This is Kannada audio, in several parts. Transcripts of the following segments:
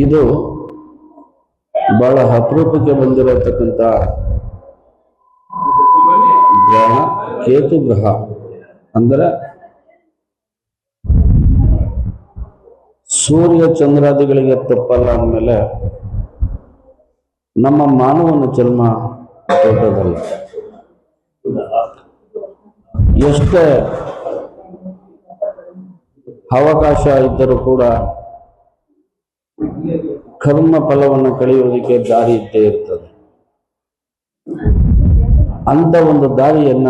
ಇದು ಬಹಳ ಅಪರೂಪಕ್ಕೆ ಬಂದಿರತಕ್ಕಂಥ ಗ್ರಹ ಕೇತು ಗ್ರಹ. ಅಂದ್ರೆ ಸೂರ್ಯ ಚಂದ್ರಾದಿಗಳಿಗೆ ತಪ್ಪಲ್ಲ ಅಂದಮೇಲೆ ನಮ್ಮ ಮಾನವನ ಜನ್ಮ ದೊಡ್ಡದಲ್ಲ. ಎಷ್ಟೇ ಅವಕಾಶ ಇದ್ದರೂ ಕೂಡ ಕರ್ಮ ಫಲವನ್ನು ಕಳೆಯುವುದಕ್ಕೆ ದಾರಿ ಇದ್ದೇ ಇರ್ತದೆ. ಅಂತ ಒಂದು ದಾರಿಯನ್ನ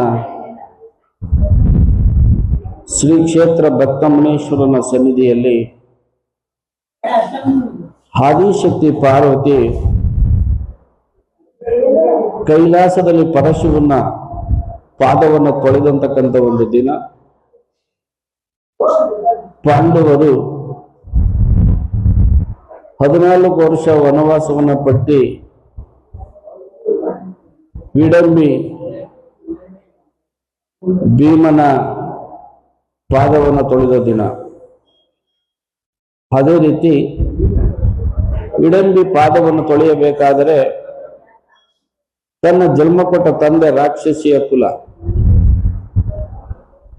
ಶ್ರೀ ಕ್ಷೇತ್ರ ಭಕ್ತಮಣೇಶ್ವರನ ಸನ್ನಿಧಿಯಲ್ಲಿ ಆದಿಶಕ್ತಿ ಪಾರ್ವತಿ ಕೈಲಾಸದಲ್ಲಿ ಪರಶುವನ್ನ ಪಾದವನ್ನು ತೊಳೆದಂತಕ್ಕಂಥ ಒಂದು ದಿನ. ಪಾಂಡವರು 14 ವರ್ಷ ವನವಾಸವನ್ನ ಪಟ್ಟಿ ವಿಡಂಬಿ ಭೀಮನ ಪಾದವನ್ನು ತೊಳೆದ ದಿನ. ಅದೇ ರೀತಿ ವಿಡಂಬಿ ಪಾದವನ್ನು ತೊಳೆಯಬೇಕಾದರೆ ತನ್ನ ಜನ್ಮ ಕೊಟ್ಟ ತಂದೆ ರಾಕ್ಷಸಿಯ ಕುಲ,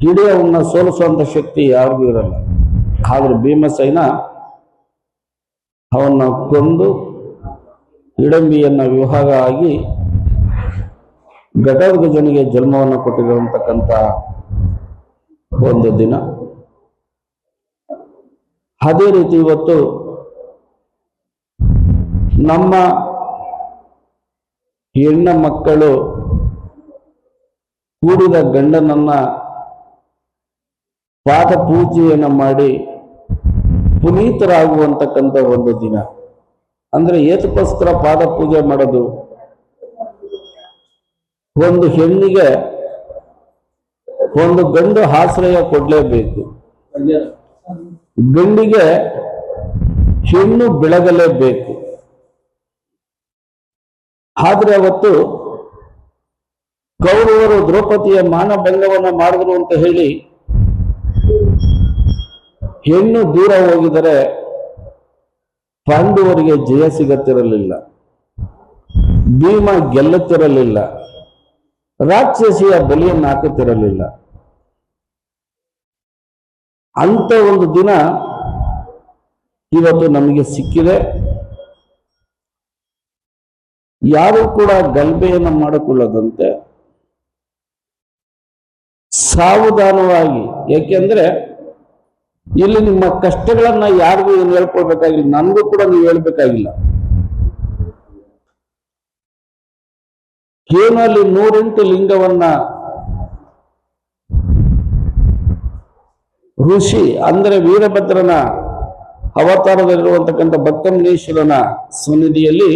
ಇಡೀ ಅವನ್ನ ಸೋಲಿಸುವಂತ ಶಕ್ತಿ ಯಾರಿಗೂ ಇರಲ್ಲ. ಆದ್ರೆ ಭೀಮಸೇನ ಅವನ್ನ ಕೊಂದು ವಿಡಂಬಿಯನ್ನ ವಿವಾಹ ಆಗಿ ಘಟೋತ್ಕಚನಿಗೆ ಜನ್ಮವನ್ನು ಕೊಟ್ಟಿರುವಂತಕ್ಕಂಥ ಒಂದು ದಿನ. ಅದೇ ರೀತಿ ಇವತ್ತು ನಮ್ಮ ಹೆಣ್ಣ ಮಕ್ಕಳು ಕೂಡಿದ ಗಂಡನನ್ನ ಪಾದ ಪೂಜೆಯನ್ನು ಮಾಡಿ ಪುನೀತರಾಗುವಂತಕ್ಕಂಥ ಒಂದು ದಿನ. ಅಂದ್ರೆ ಏತಕ್ಕೋಸ್ಕರ ಪಾದ ಪೂಜೆ ಮಾಡೋದು? ಒಂದು ಹೆಣ್ಣಿಗೆ ಒಂದು ಗಂಡು ಆಶ್ರಯ ಕೊಡ್ಲೇಬೇಕು, ಗಂಡಿಗೆ ಹೆಣ್ಣು ಬೆಳಗಲೇಬೇಕು. ಆದ್ರೆ ಅವತ್ತು ಕೌರವರು ದ್ರೌಪದಿಯ ಮಾನಭಂಗವನ್ನ ಮಾಡಿದ್ರು ಅಂತ ಹೇಳಿ ಹೆಣ್ಣು ದೂರ ಹೋಗಿದರೆ ಪಾಂಡವರಿಗೆ ಜಯ ಸಿಗತ್ತಿರಲಿಲ್ಲ, ಭೀಮ ಗೆಲ್ಲುತ್ತಿರಲಿಲ್ಲ, ರಾಕ್ಷಸಿಯ ಬಲಿಯನ್ನು ಹಾಕುತ್ತಿರಲಿಲ್ಲ. ಅಂತ ಒಂದು ದಿನ ಇವತ್ತು ನಮಗೆ ಸಿಕ್ಕಿದೆ. ಯಾರು ಕೂಡ ಗಲ್ಬೆಯನ್ನು ಮಾಡಿಕೊಳ್ಳದಂತೆ ಸಾವಧಾನವಾಗಿ, ಯಾಕೆಂದ್ರೆ ಇಲ್ಲಿ ನಿಮ್ಮ ಕಷ್ಟಗಳನ್ನ ಯಾರಿಗೂ ಏನು ಹೇಳ್ಕೊಳ್ಬೇಕಾಗಿಲ್ಲ, ನನಗೂ ಕೂಡ ನೀವು ಹೇಳ್ಬೇಕಾಗಿಲ್ಲ. ಏನು ಅಲ್ಲಿ 108 ಲಿಂಗವನ್ನ ಋಷಿ ಅಂದ್ರೆ ವೀರಭದ್ರನ ಅವತಾರದಲ್ಲಿರುವಂತಕ್ಕಂಥ ಭಕ್ತಮಣೇಶ್ವರನ ಸನ್ನಿಧಿಯಲ್ಲಿ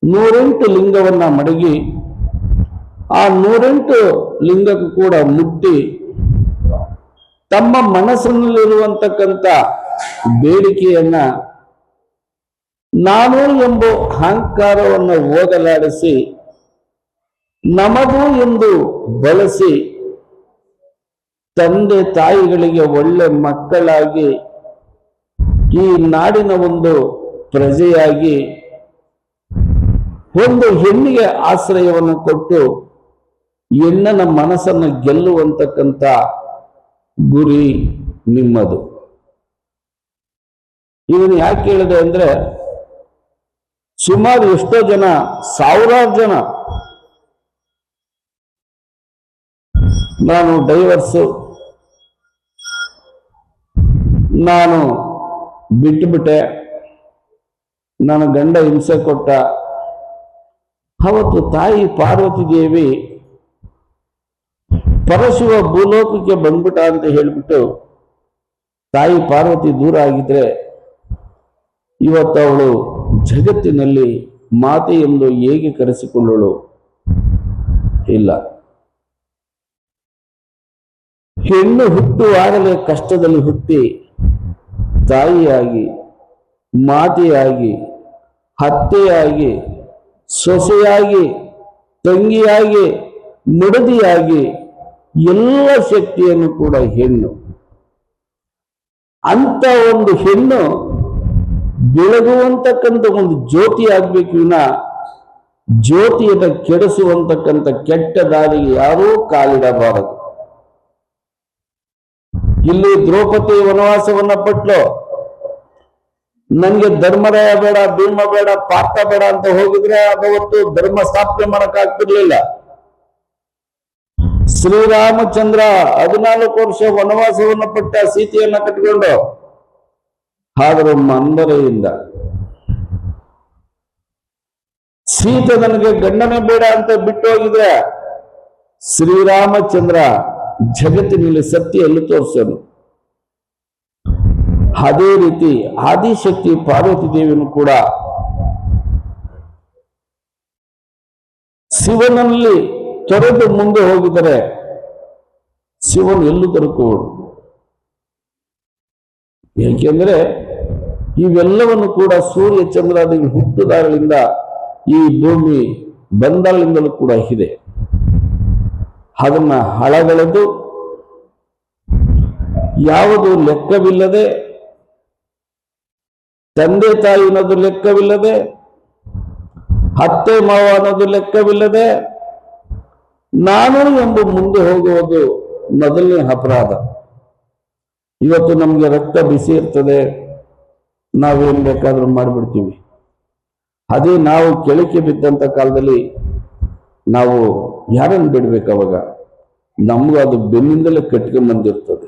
108 ಲಿಂಗವನ್ನ ಮಡಗಿ ಆ 108 ಲಿಂಗಕ್ಕೂ ಕೂಡ ಮುಟ್ಟಿ ತಮ್ಮ ಮನಸ್ಸಿನಲ್ಲಿರುವಂತಕ್ಕಂಥ ಬೇಡಿಕೆಯನ್ನ ನಾನು ಎಂಬ ಅಹಂಕಾರವನ್ನು ಹೋಗಲಾಡಿಸಿ ನಮಗೂ ಎಂದು ಬಳಸಿ ತಂದೆ ತಾಯಿಗಳಿಗೆ ಒಳ್ಳೆ ಮಕ್ಕಳಾಗಿ ಈ ನಾಡಿನ ಒಂದು ಪ್ರಜೆಯಾಗಿ ಒಂದು ಹೆಣ್ಣಿಗೆ ಆಶ್ರಯವನ್ನು ಕೊಟ್ಟು ಹೆಣ್ಣನ ಮನಸ್ಸನ್ನು ಗೆಲ್ಲುವಂತಕ್ಕಂಥ ಗುರಿ ನಿಮ್ಮದು. ಇದನ್ನು ಯಾಕೆ ಹೇಳಿದೆ ಅಂದ್ರೆ ಸುಮಾರು ಎಷ್ಟೋ ಜನ, ಸಾವಿರಾರು ಜನ ನಾನು ಡೈವರ್ಸು, ನಾನು ಬಿಟ್ಟುಬಿಟ್ಟೆ, ನನ್ನ ಗಂಡ ಹಿಂಸೆ ಕೊಟ್ಟ. ಅವತ್ತು ತಾಯಿ ಪಾರ್ವತಿ ದೇವಿ ಪರಶುವ ಭೂಲೋಕಕ್ಕೆ ಬಂದ್ಬಿಟ್ಟ ಅಂತ ಹೇಳ್ಬಿಟ್ಟು ತಾಯಿ ಪಾರ್ವತಿ ದೂರ ಆಗಿದ್ರೆ ಇವತ್ತು ಅವಳು ಜಗತ್ತಿನಲ್ಲಿ ಮಾತೆ ಎಂದು ಹೇಗೆ ಕರೆಸಿಕೊಳ್ಳಳು? ಇಲ್ಲ. ಹೆಣ್ಣು ಹುಟ್ಟುವಾಗಲೇ ಕಷ್ಟದಲ್ಲಿ ಹುಟ್ಟಿ ತಾಯಿಯಾಗಿ, ಮಾತೆಯಾಗಿ, ಅತ್ತೆಯಾಗಿ, ಸೊಸೆಯಾಗಿ, ತಂಗಿಯಾಗಿ, ಮಡದಿಯಾಗಿ ಎಲ್ಲ ಶಕ್ತಿಯನ್ನು ಕೂಡ ಹೆಣ್ಣು. ಅಂತ ಒಂದು ಹೆಣ್ಣು ಬೆಳಗುವಂತಕ್ಕಂಥ ಒಂದು ಜ್ಯೋತಿ ಆಗ್ಬೇಕು ವಿನ ಜ್ಯೋತಿಯನ್ನು ಕೆಡಿಸುವಂತಕ್ಕಂಥ ಕೆಟ್ಟ ದಾರಿಗೆ ಯಾರೂ ಕಾಲಿಡಬಾರದು. ಇಲ್ಲಿ ದ್ರೌಪದಿ ವನವಾಸವನ್ನ ಪಟ್ಲು, ನನಗೆ ಧರ್ಮರಾಯ ಬೇಡ, ಭೀಮ ಬೇಡ, ಪಾರ್ಥ ಬೇಡ ಅಂತ ಹೋಗಿದ್ರೆ ಅವತ್ತು ಧರ್ಮ ಸ್ಥಾಪನೆ ಮಾಡಕ್ ಆಗ್ತಿರ್ಲಿಲ್ಲ. ಶ್ರೀರಾಮಚಂದ್ರ 14 ವರ್ಷ ವನವಾಸವನ್ನ ಪಟ್ಟ ಸೀತೆಯನ್ನ ಕಟ್ಕೊಂಡು, ಆದರೂ ಮಂದರೆಯಿಂದ ಸೀತೆ ನನಗೆ ಗಂಡನೇ ಬೇಡ ಅಂತ ಬಿಟ್ಟು ಹೋಗಿದ್ರೆ ಶ್ರೀರಾಮಚಂದ್ರ ಜಗತ್ತಿನಲ್ಲಿ ಸತ್ಯ ಎಲ್ಲಿ ತೋರಿಸೋನು. ಅದೇ ರೀತಿ ಆದಿಶಕ್ತಿ ಪಾರ್ವತಿ ದೇವಿಯನ್ನು ಕೂಡ ಶಿವನಲ್ಲಿ ತೊರೆದು ಮುಂದೆ ಹೋಗಿದರೆ ಶಿವನು ಎಲ್ಲೂ ದೊರಕುವನು. ಏಕೆಂದ್ರೆ ಇವೆಲ್ಲವನ್ನು ಕೂಡ ಸೂರ್ಯ ಚಂದ್ರಾದಿಗಳು ಹುಟ್ಟುದಾರಗಳಿಂದ ಈ ಭೂಮಿ ಬಂದಾಳಿಂದಲೂ ಕೂಡ ಇದೆ. ಅದನ್ನ ಹಳಗಳೆದು ಯಾವುದು ಲೆಕ್ಕವಿಲ್ಲದೆ, ತಂದೆ ತಾಯಿ ಅನ್ನೋದು ಲೆಕ್ಕವಿಲ್ಲದೆ, ಅತ್ತೆ ಮಾವ ಅನ್ನೋದು ಲೆಕ್ಕವಿಲ್ಲದೆ ನಾನು ಎಂದು ಮುಂದೆ ಹೋಗುವುದು ಮೊದಲನೇ ಅಪರಾಧ. ಇವತ್ತು ನಮ್ಗೆ ರಕ್ತ ಬಿಸಿ ಇರ್ತದೆ, ನಾವೇನ್ ಬೇಕಾದ್ರೂ ಮಾಡಿಬಿಡ್ತೀವಿ. ಅದೇ ನಾವು ಕೆಳಕ್ಕೆ ಬಿದ್ದಂತ ಕಾಲದಲ್ಲಿ ನಾವು ಯಾರನ್ನು ಬಿಡ್ಬೇಕು? ಅವಾಗ ನಮ್ಗೂ ಅದು ಬೆನ್ನಿಂದಲೇ ಕಟ್ಕೊಂಡ್ ಬಂದಿರ್ತದೆ.